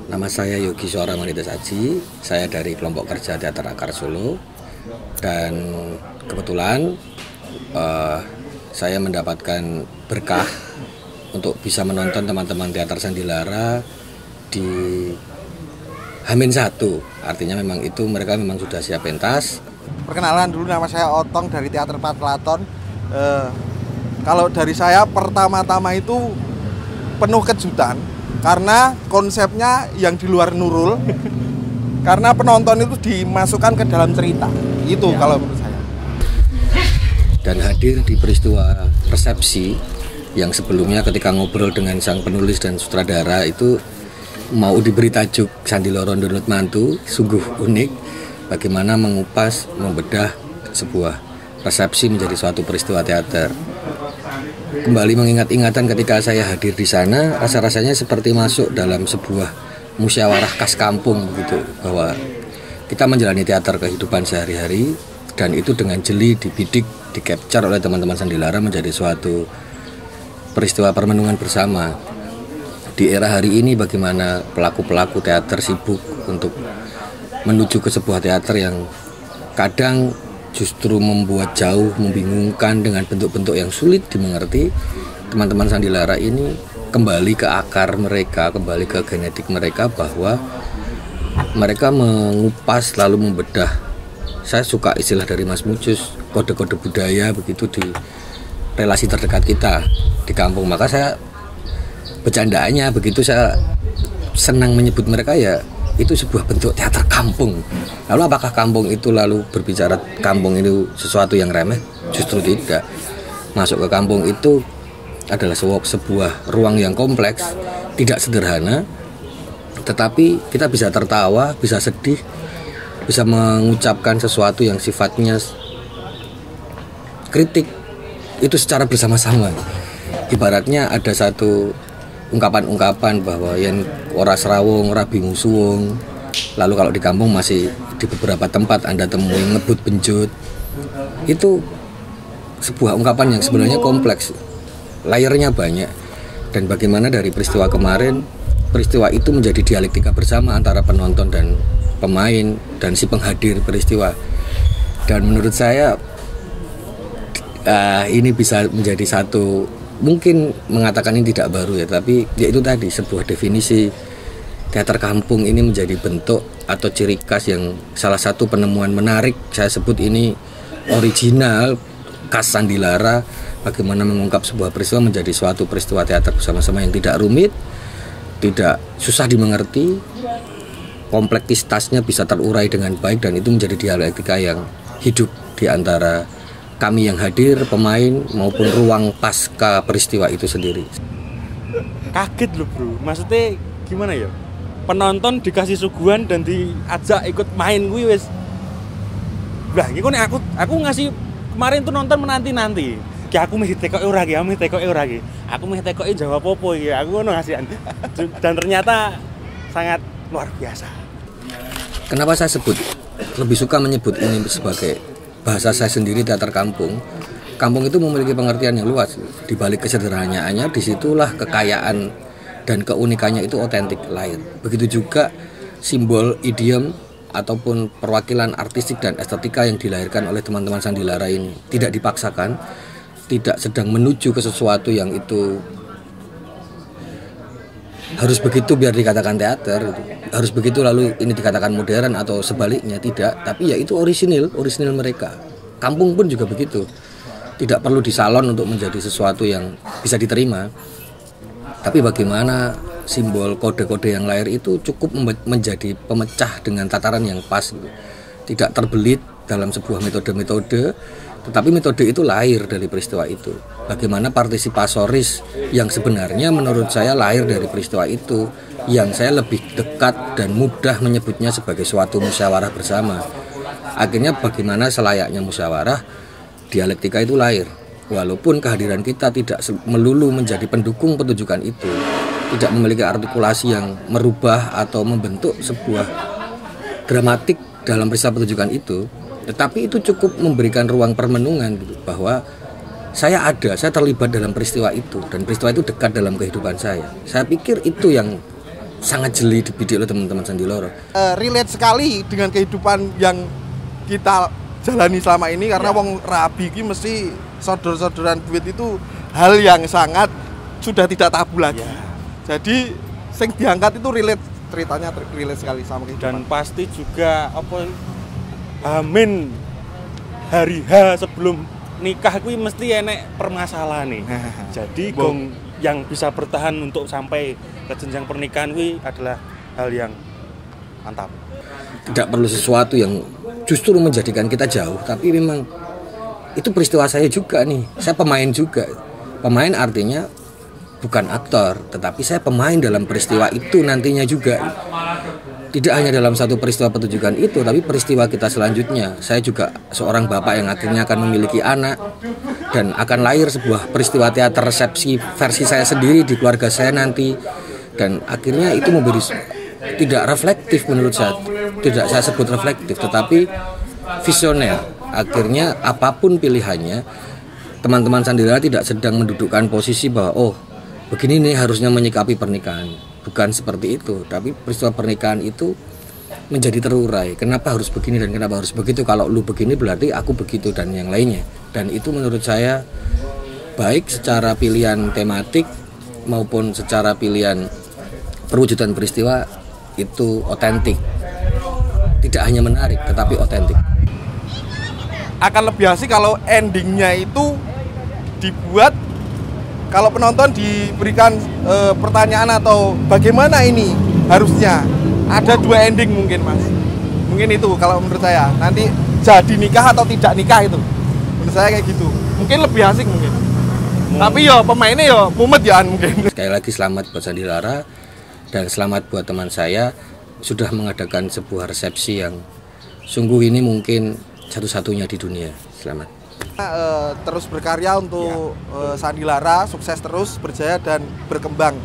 Nama saya Yogi Suara Manites Aji, saya dari kelompok kerja Teater Akar Solo. Dan kebetulan saya mendapatkan berkah untuk bisa menonton teman-teman teater Sandilara di H-1. Artinya memang itu mereka memang sudah siap pentas. Perkenalan dulu, nama saya Otong dari Teater Patlaton. Kalau dari saya pertama-tama itu penuh kejutan karena konsepnya yang di luar Nurul. Karena penonton itu dimasukkan ke dalam cerita. Itu kalau menurut saya. Dan hadir di peristiwa resepsi yang sebelumnya ketika ngobrol dengan sang penulis dan sutradara itu mau diberi tajuk Sandiloro Ndunut Mantu, sungguh unik bagaimana mengupas, membedah sebuah resepsi menjadi suatu peristiwa teater. Kembali mengingat-ingatan ketika saya hadir di sana, rasa-rasanya seperti masuk dalam sebuah musyawarah khas kampung begitu, bahwa kita menjalani teater kehidupan sehari-hari dan itu dengan jeli dibidik, di-capture oleh teman-teman Sandilara menjadi suatu peristiwa permenungan bersama. Di era hari ini bagaimana pelaku-pelaku teater sibuk untuk menuju ke sebuah teater yang kadang justru membuat jauh, membingungkan dengan bentuk-bentuk yang sulit dimengerti. Teman-teman Sandilara ini kembali ke akar mereka, kembali ke genetik mereka, bahwa mereka mengupas lalu membedah. Saya suka istilah dari Mas Mucus, kode-kode budaya begitu di relasi terdekat kita di kampung. Maka saya bercandaannya begitu, saya senang menyebut mereka ya itu sebuah bentuk teater kampung. Lalu apakah kampung itu lalu berbicara kampung itu sesuatu yang remeh? Justru tidak. Masuk ke kampung itu adalah sebuah ruang yang kompleks, tidak sederhana, tetapi kita bisa tertawa, bisa sedih, bisa mengucapkan sesuatu yang sifatnya kritik itu secara bersama-sama. Ibaratnya ada satu ungkapan-ungkapan bahwa yang ora serawung, ora bingung suwung. Lalu kalau di kampung masih di beberapa tempat Anda temui ngebut benjut. Itu sebuah ungkapan yang sebenarnya kompleks, layernya banyak. Dan bagaimana dari peristiwa kemarin, peristiwa itu menjadi dialektika bersama antara penonton dan pemain dan si penghadir peristiwa. Dan menurut saya ini bisa menjadi satu, mungkin mengatakan ini tidak baru ya, tapi ya itu tadi sebuah definisi teater kampung ini menjadi bentuk atau ciri khas yang salah satu penemuan menarik. Saya sebut ini original khas Sandilara, bagaimana mengungkap sebuah peristiwa menjadi suatu peristiwa teater bersama-sama yang tidak rumit, tidak susah dimengerti, kompleksitasnya bisa terurai dengan baik, dan itu menjadi dialektika yang hidup di antara kami yang hadir, pemain maupun ruang pasca peristiwa itu sendiri. Kaget loh bro, maksudnya gimana ya? Penonton dikasih suguhan dan diajak ikut main gue wes. Lah, ini aku ngasih kemarin tuh nonton menanti-nanti. Kayak aku mesti tekoke ora ki, aku mesti tekoke jawab apa iki. Aku ngono ngasihan. Dan ternyata sangat luar biasa. Kenapa saya sebut, lebih suka menyebut ini sebagai bahasa saya sendiri teater kampung. Kampung itu memiliki pengertian yang luas. Di balik kesederhanaannya, disitulah kekayaan dan keunikannya itu otentik lahir. Begitu juga simbol, idiom ataupun perwakilan artistik dan estetika yang dilahirkan oleh teman-teman Sandilara ini tidak dipaksakan, tidak sedang menuju ke sesuatu yang itu harus begitu biar dikatakan teater, harus begitu lalu ini dikatakan modern atau sebaliknya, tidak. Tapi ya itu orisinil mereka. Kampung pun juga begitu, tidak perlu disalon untuk menjadi sesuatu yang bisa diterima. Tapi bagaimana simbol kode-kode yang lahir itu cukup menjadi pemecah dengan tataran yang pas, tidak terbelit dalam sebuah metode-metode, tetapi metode itu lahir dari peristiwa itu. Bagaimana partisipasoris yang sebenarnya menurut saya lahir dari peristiwa itu, yang saya lebih dekat dan mudah menyebutnya sebagai suatu musyawarah bersama. Akhirnya bagaimana selayaknya musyawarah, dialektika itu lahir. Walaupun kehadiran kita tidak melulu menjadi pendukung pertunjukan itu, tidak memiliki artikulasi yang merubah atau membentuk sebuah dramatik dalam peristiwa pertunjukan itu, tetapi itu cukup memberikan ruang permenungan gitu, bahwa saya terlibat dalam peristiwa itu, dan peristiwa itu dekat dalam kehidupan saya. Saya pikir itu yang sangat jeli dibidik oleh teman-teman Sandi Loro. Relate sekali dengan kehidupan yang kita jalani selama ini karena wong rabi iki mesti sodor-sodoran duit itu hal yang sangat sudah tidak tabu lagi. Jadi sing diangkat itu ceritanya relate sekali sama kehidupan. Dan pasti juga apa amin hari H sebelum nikah kuwi mesti enek permasalahan nih. Jadi gong yang bisa bertahan untuk sampai ke jenjang pernikahan kuwi adalah hal yang mantap. Tidak perlu sesuatu yang justru menjadikan kita jauh, tapi memang itu peristiwa saya juga nih. Saya pemain juga. Pemain artinya bukan aktor, tetapi saya pemain dalam peristiwa itu nantinya juga. Tidak hanya dalam satu peristiwa pertunjukan itu, tapi peristiwa kita selanjutnya. Saya juga seorang bapak yang akhirnya akan memiliki anak dan akan lahir sebuah peristiwa teater resepsi versi saya sendiri di keluarga saya nanti. Dan akhirnya itu memberi tidak reflektif menurut saya. Tidak saya sebut reflektif, tetapi visioner. Akhirnya apapun pilihannya, teman-teman Sandi Loro tidak sedang mendudukkan posisi bahwa oh begini nih harusnya menyikapi pernikahan. Bukan seperti itu, tapi peristiwa pernikahan itu menjadi terurai. Kenapa harus begini dan kenapa harus begitu? Kalau lu begini berarti aku begitu dan yang lainnya. Dan itu menurut saya baik secara pilihan tematik maupun secara pilihan perwujudan peristiwa itu otentik. Tidak hanya menarik, tetapi otentik. Akan lebih asik kalau endingnya itu dibuat, kalau penonton diberikan pertanyaan atau bagaimana ini harusnya ada 2 ending mungkin Mas. Mungkin itu kalau menurut saya. Nanti jadi nikah atau tidak nikah itu. Menurut saya kayak gitu. Mungkin lebih asik mungkin. Tapi ya pemainnya ya mumet ya mungkin. Sekali lagi selamat buat Sandi Loro dan selamat buat teman saya sudah mengadakan sebuah resepsi yang sungguh ini mungkin satu-satunya di dunia. Selamat. Terus berkarya untuk Sandi Loro, sukses terus, berjaya dan berkembang.